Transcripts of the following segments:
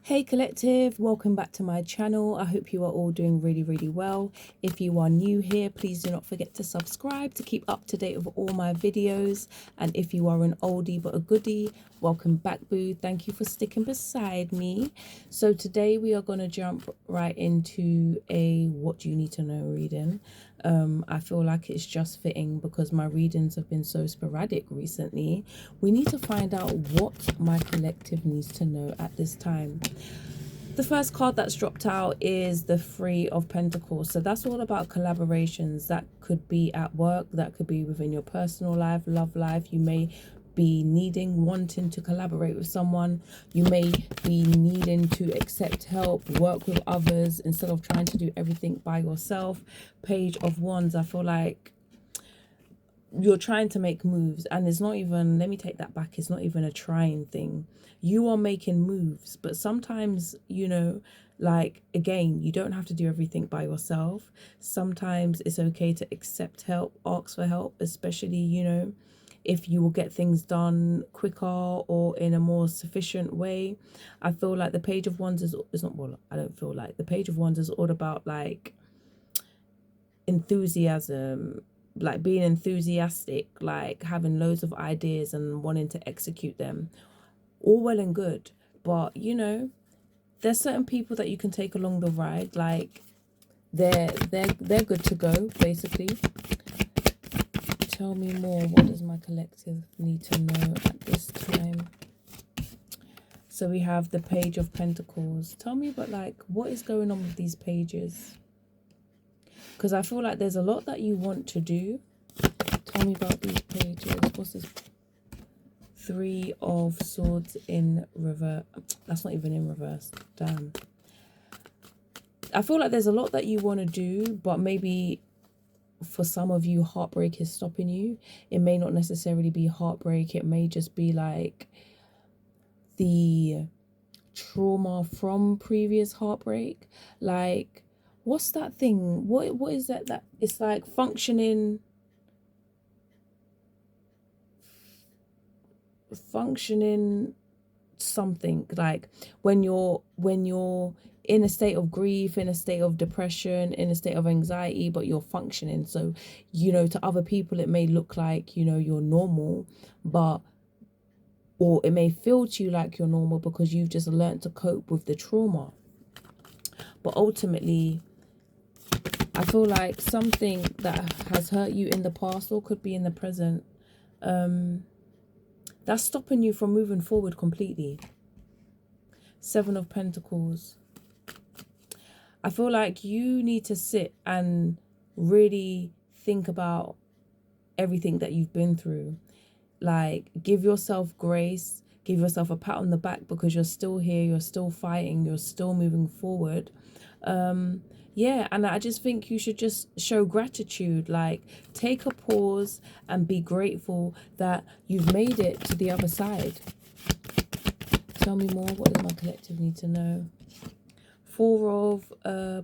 Hey collective, welcome back to my channel. I hope you are all doing really well. If you are new here, please do not forget to subscribe to keep up to date with all my videos. And if you are an oldie but a goodie, welcome back, boo. Thank you for sticking beside me. So today we are going to jump right into a what do you need to know reading. I feel like it's just fitting because my readings have been so sporadic recently. We need to find out what my collective needs to know at this time. The first card that's dropped out is the Three of Pentacles. So that's all about collaborations. That could be at work, that could be within your personal life, love life. You may be wanting to collaborate with someone. You may be needing to accept help, work with others instead of trying to do everything by yourself. Page of Wands, I feel like you're trying to make moves, and it's not even, let me take that back, it's not even a trying thing. You are making moves, but sometimes, you know, like, again, you don't have to do everything by yourself. Sometimes it's okay to accept help, ask for help, especially, you know, if you will get things done quicker or in a more sufficient way. I feel like the Page of Wands is not, well, I don't feel like the Page of Wands is all about like enthusiasm, like being enthusiastic, like having loads of ideas and wanting to execute them. All well and good, but you know, there's certain people that you can take along the ride, like they're good to go, basically. Tell me more. What does my collective need to know at this time? So we have the Page of Pentacles. Tell me about, like, what is going on with these pages? Because I feel like there's a lot that you want to do. Tell me about these pages. What's this? Three of Swords in reverse. That's not even in reverse. Damn. I feel like there's a lot that you want to do, but maybe for some of you, heartbreak is stopping you. It may not necessarily be heartbreak. It may just be like the trauma from previous heartbreak. Like, what's that thing? What is that it's like functioning something, like when you're in a state of grief, in a state of depression, in a state of anxiety, but you're functioning. So, you know, to other people it may look like, you know, you're normal, but, or it may feel to you like you're normal because you've just learned to cope with the trauma. But ultimately, I feel like something that has hurt you in the past or could be in the present, that's stopping you from moving forward completely. Seven of Pentacles. I feel like you need to sit and really think about everything that you've been through. Like, give yourself grace, give yourself a pat on the back because you're still here, you're still fighting, you're still moving forward. Yeah, and I just think you should just show gratitude. Like, take a pause and be grateful that you've made it to the other side. Tell me more. What does my collective need to know? Four of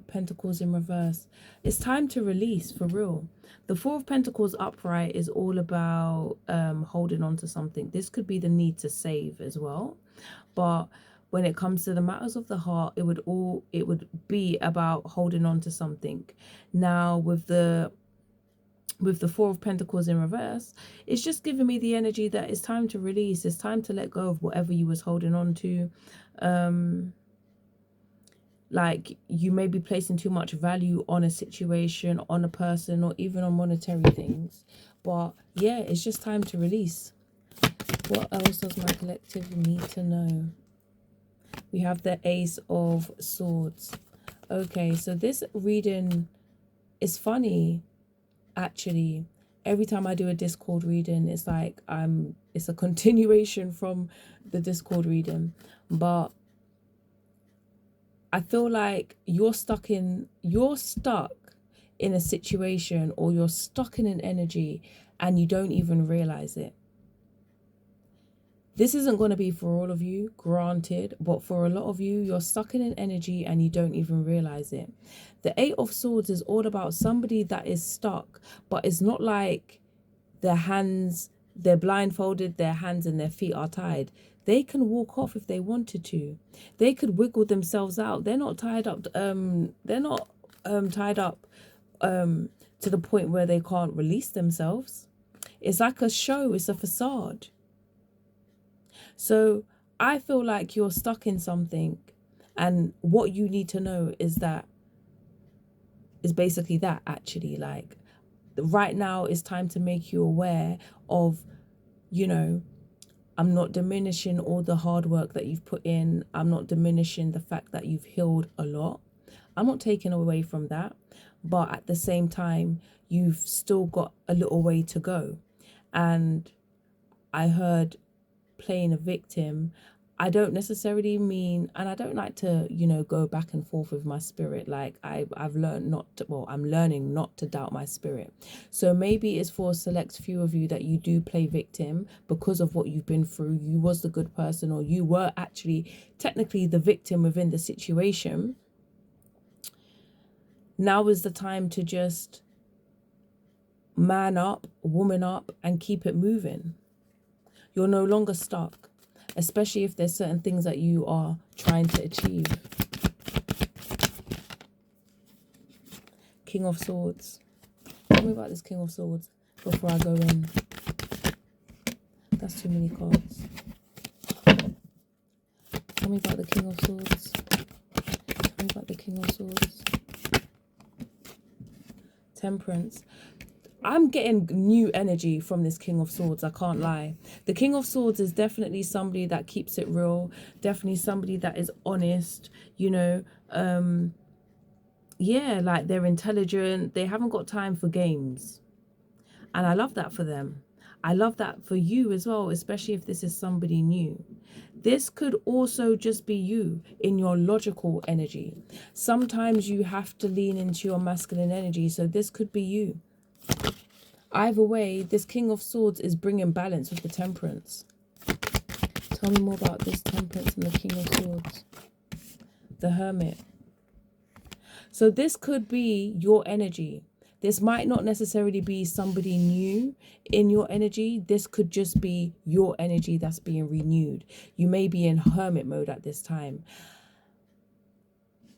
Pentacles in reverse. It's time to release, for real. The Four of Pentacles upright is all about holding on to something. This could be the need to save as well. But when it comes to the matters of the heart, it would be about holding on to something. Now with the Four of Pentacles in reverse, it's just giving me the energy that it's time to release. It's time to let go of whatever you was holding on to. Like, you may be placing too much value on a situation, on a person, or even on monetary things. But yeah, it's just time to release. What else does my collective need to know? We have the Ace of Swords. Okay, so this reading is funny, actually. Every time I do a Discord reading, it's like it's a continuation from the Discord reading. But I feel like you're stuck in a situation, or you're stuck in an energy and you don't even realize it. This isn't going to be for all of you, granted, but for a lot of you, you're stuck in an energy and you don't even realize it. The Eight of Swords is all about somebody that is stuck, but it's not like they're blindfolded, their hands and their feet are tied. They can walk off if they wanted to. They could wiggle themselves out. They're not tied up. They're not tied up to the point where they can't release themselves. It's like a show. It's a facade. So I feel like you're stuck in something, and what you need to know is basically that, actually. Like, right now it's time to make you aware of, you know, I'm not diminishing all the hard work that you've put in. I'm not diminishing the fact that you've healed a lot. I'm not taking away from that. But at the same time, you've still got a little way to go. And I heard playing a victim. I don't necessarily mean, and I don't like to, you know, go back and forth with my spirit. Like, I've learned not to, well, I'm learning not to doubt my spirit. So maybe it's for a select few of you that you do play victim because of what you've been through. You was the good person, or you were actually technically the victim within the situation. Now is the time to just man up, woman up, and keep it moving. You're no longer stuck, especially if there's certain things that you are trying to achieve. King of Swords. Tell me about this King of Swords before I go in. That's too many cards. Tell me about the King of Swords. Tell me about the King of Swords. Temperance. I'm getting new energy from this King of Swords, I can't lie. The King of Swords is definitely somebody that keeps it real. Definitely somebody that is honest, you know. Yeah, like, they're intelligent. They haven't got time for games. And I love that for them. I love that for you as well, especially if this is somebody new. This could also just be you in your logical energy. Sometimes you have to lean into your masculine energy, so this could be you. Either way, this King of Swords is bringing balance with the Temperance. Tell me more about this Temperance and the King of Swords. The Hermit. So this could be your energy. This might not necessarily be somebody new in your energy. This could just be your energy that's being renewed. You may be in hermit mode at this time.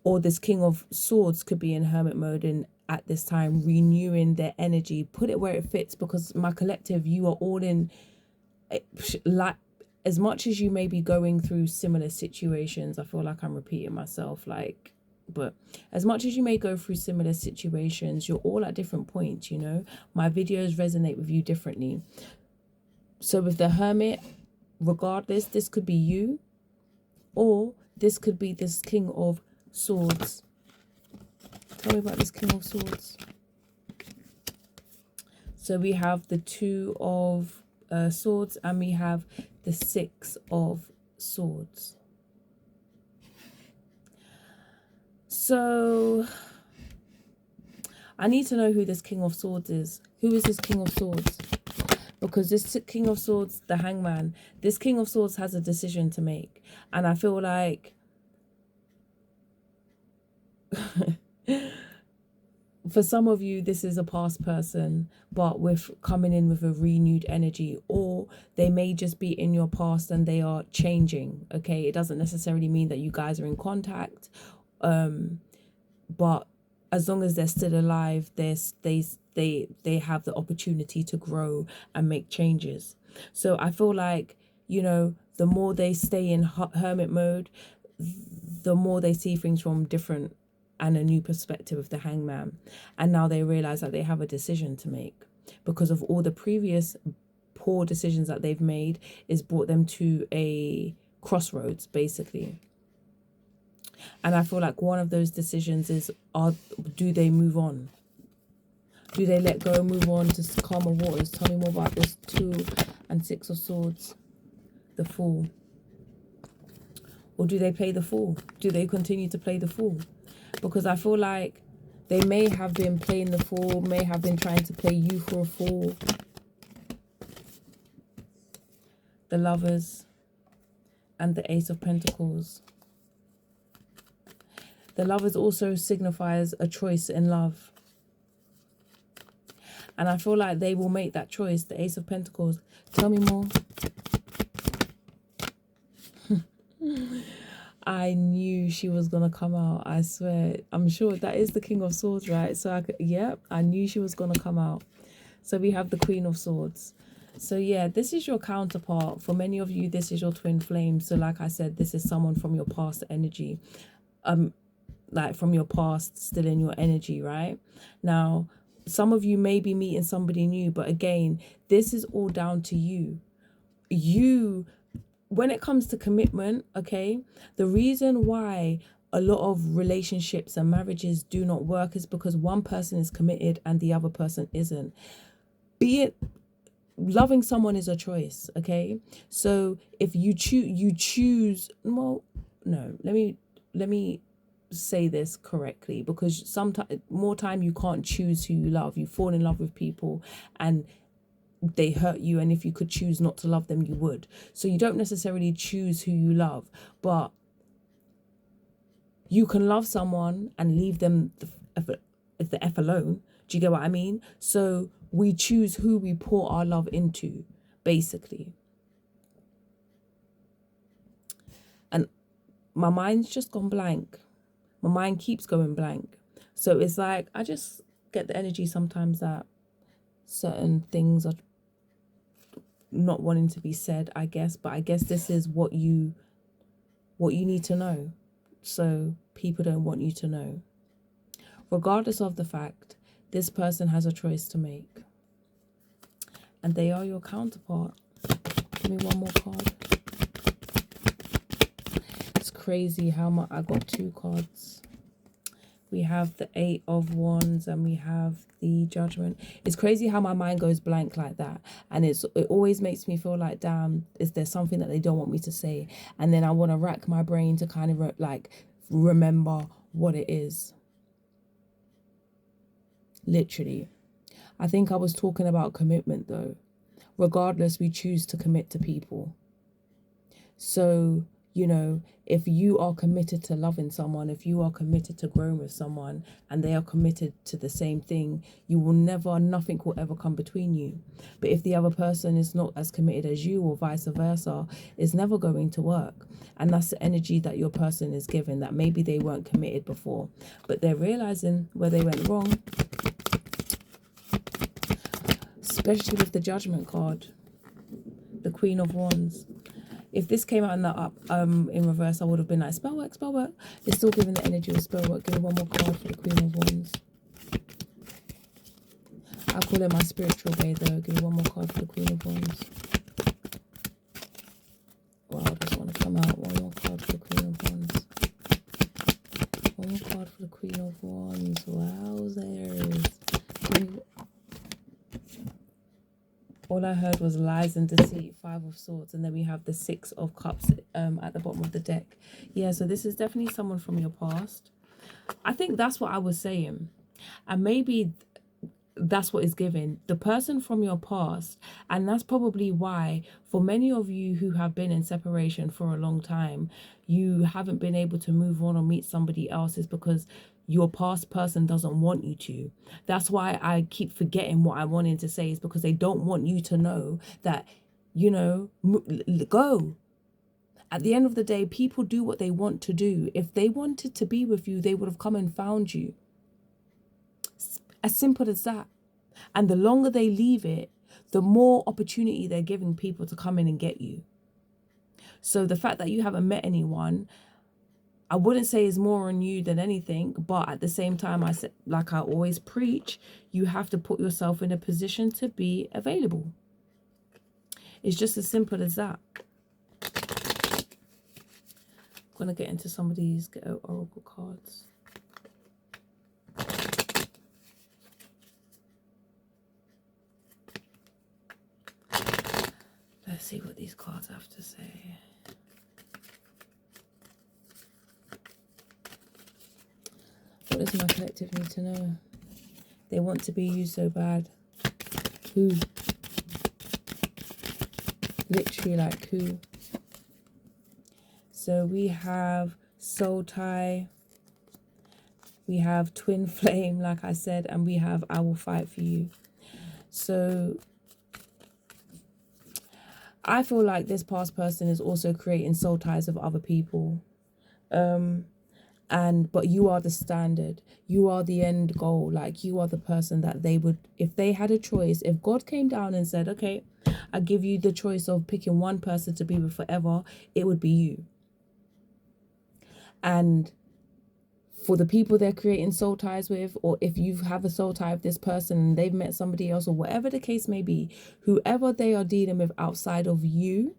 Or this King of Swords could be in hermit mode and at this time renewing their energy. Put it where it fits, because my collective, you are all in, like, as much as you may be going through similar situations. I feel like I'm repeating myself, like, but as much as you may go through similar situations, you're all at different points, you know. My videos resonate with you differently. So with the Hermit, regardless, this could be you, or this could be this King of Swords. Tell me about this King of Swords. So we have the Two of Swords, and we have the Six of Swords. So I need to know who this King of Swords is. Who is this King of Swords? Because this King of Swords, the Hangman, this King of Swords has a decision to make. And I feel like for some of you, this is a past person, but with coming in with a renewed energy, or they may just be in your past and they are changing. Okay, it doesn't necessarily mean that you guys are in contact, but as long as they're still alive, they have the opportunity to grow and make changes. So I feel like, you know, the more they stay in hermit mode, the more they see things from different and a new perspective of the Hangman. And now they realize that they have a decision to make, because of all the previous poor decisions that they've made is brought them to a crossroads, basically. And I feel like one of those decisions is, do they move on? Do they let go, move on to calmer waters? Tell me more about this Two and Six of Swords, the Fool. Or do they play the Fool? Do they continue to play the Fool? Because I feel like they may have been playing the Fool, may have been trying to play you for a fool. The Lovers and the Ace of Pentacles. The Lovers also signifies a choice in love. And I feel like they will make that choice. The Ace of Pentacles. Tell me more. I knew she was gonna come out. I swear. I'm sure that is the King of Swords, right? So yep, I knew she was gonna come out. So we have the Queen of Swords. So yeah, this is your counterpart. For many of you, this is your twin flame. So like I said, this is someone from your past energy. Like from your past still in your energy, right? Now, some of you may be meeting somebody new, but again, this is all down to you. When it comes to commitment, okay, the reason why a lot of relationships and marriages do not work is because one person is committed and the other person isn't. Be it loving someone is a choice, okay? So if you choose, well, no, let me say this correctly, because sometimes more time you can't choose who you love. You fall in love with people and they hurt you, and if you could choose not to love them, you would. So you don't necessarily choose who you love, but you can love someone and leave them the F alone. Do you get what I mean? So we choose who we pour our love into, basically. And my mind's just gone blank. My mind keeps going blank. So it's like, I just get the energy sometimes that certain things are not wanting to be said, I guess. But I guess this is what you need to know. So people don't want you to know. Regardless of the fact, this person has a choice to make. And they are your counterpart. Give me one more card. It's crazy how much I got 2 cards. We have the 8 of Wands and we have the Judgment. It's crazy how my mind goes blank like that. And it always makes me feel like, damn, is there something that they don't want me to say? And then I want to rack my brain to kind of remember what it is. Literally. I think I was talking about commitment though. Regardless, we choose to commit to people. So, you know, if you are committed to loving someone, if you are committed to growing with someone and they are committed to the same thing, nothing will ever come between you. But if the other person is not as committed as you or vice versa, it's never going to work. And that's the energy that your person is given, that maybe they weren't committed before, but they're realizing where they went wrong. Especially with the Judgment card, the Queen of Wands. If this came out in reverse, I would have been like, spell work, spell work. It's still giving the energy of spell work. Give me one more card for the Queen of Wands. I call it my spiritual bay though. Give me one more card for the Queen of Wands. Wow, I just want to come out. One more card for the Queen of Wands. One more card for the Queen of Wands. Wowzers. All I heard was lies and deceit, 5 of Swords, and then we have the 6 of Cups at the bottom of the deck. Yeah, so this is definitely someone from your past. I think that's what I was saying. And maybe that's what is given. The person from your past. And that's probably why, for many of you who have been in separation for a long time, you haven't been able to move on or meet somebody else, is because your past person doesn't want you to. That's why I keep forgetting what I wanted to say, is because they don't want you to know that, you know, go. At the end of the day, people do what they want to do. If they wanted to be with you, they would have come and found you. As simple as that. And the longer they leave it, the more opportunity they're giving people to come in and get you. So the fact that you haven't met anyone, I wouldn't say is more on you than anything, but at the same time, I said, like I always preach, you have to put yourself in a position to be available. It's just as simple as that. I'm going to get into some of these oracle cards. Let's see what these cards have to say. What does my collective need to know? They want to be you so bad. Who? Literally, like who? So we have soul tie. We have twin flame, like I said, and we have I will fight for you. So I feel like this past person is also creating soul ties of other people. But you are the standard. You are the end goal. Like, you are the person that they would, if they had a choice, if God came down and said, okay, I give you the choice of picking one person to be with forever, it would be you. And for the people they're creating soul ties with, or if you have a soul tie with this person and they've met somebody else, or whatever the case may be, whoever they are dealing with outside of you,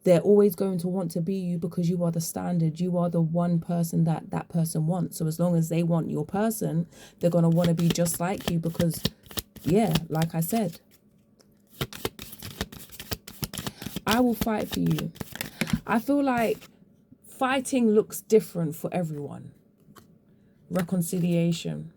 they're always going to want to be you, because you are the standard. You are the one person that that person wants. So as long as they want your person, they're going to want to be just like you, because, yeah, like I said, I will fight for you. I feel like fighting looks different for everyone. Reconciliation.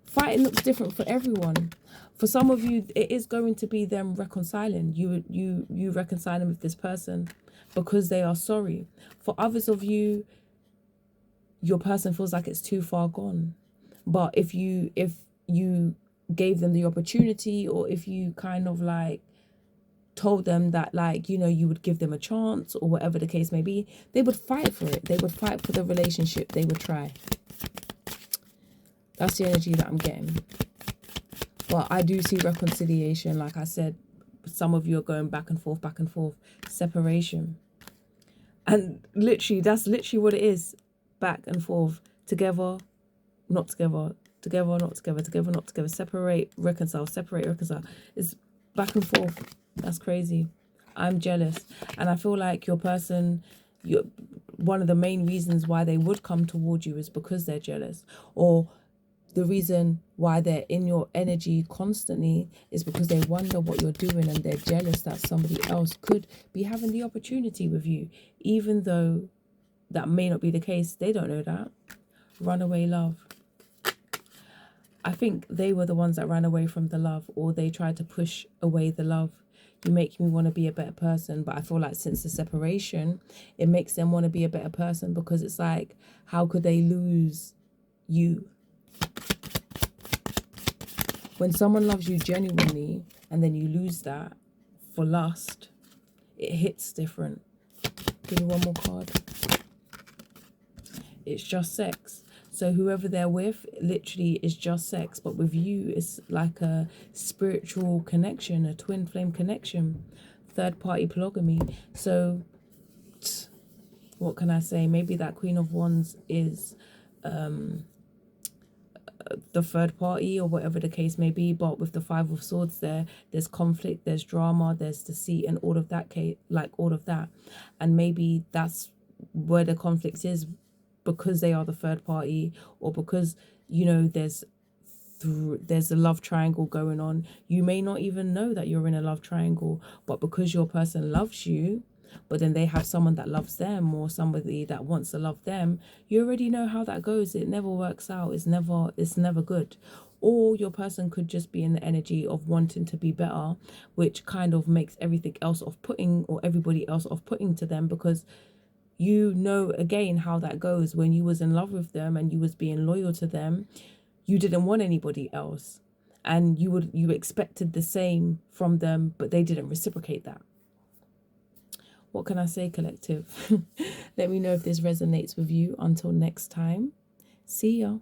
Fighting looks different for everyone. For some of you, it is going to be them reconciling. You reconciling with this person because they are sorry. For others of you, your person feels like it's too far gone. But if you gave them the opportunity, or if you kind of like told them that, like, you know, you would give them a chance, or whatever the case may be, they would fight for it. They would fight for the relationship. They would try. That's the energy that I'm getting. But I do see reconciliation. Like I said, some of you are going back and forth, separation. And literally, that's literally what it is. Back and forth, together, not together, together, not together, together, not together, separate, reconcile, separate, reconcile. It's back and forth. That's crazy. I'm jealous. And I feel like your person, one of the main reasons why they would come towards you is because they're jealous. Or the reason why they're in your energy constantly is because they wonder what you're doing, and they're jealous that somebody else could be having the opportunity with you, even though that may not be the case. They don't know that. Runaway love. I think they were the ones that ran away from the love, or they tried to push away the love. You make me want to be a better person. But I feel like since the separation, it makes them want to be a better person, because it's like, how could they lose you? When someone loves you genuinely and then you lose that for lust, it hits different. Give me one more card. It's just sex. So whoever they're with, literally is just sex. But with you, it's like a spiritual connection, a twin flame connection, third party polygamy. So what can I say? Maybe that Queen of Wands is the third party, or whatever the case may be. But with the Five of Swords, there's conflict, there's drama, there's deceit, and all of that, like all of that. And maybe that's where the conflict is, because they are the third party, or because, you know, there's a love triangle going on. You may not even know that you're in a love triangle, but because your person loves you, but then they have someone that loves them, or somebody that wants to love them, you already know how that goes. It never works out. It's never good. Or your person could just be in the energy of wanting to be better, which kind of makes everything else off-putting, or everybody else off-putting to them, because you know, again, how that goes. When you was in love with them and you was being loyal to them, you didn't want anybody else, and you expected the same from them, but they didn't reciprocate that. What can I say, collective? Let me know if this resonates with you. Until next time, see ya.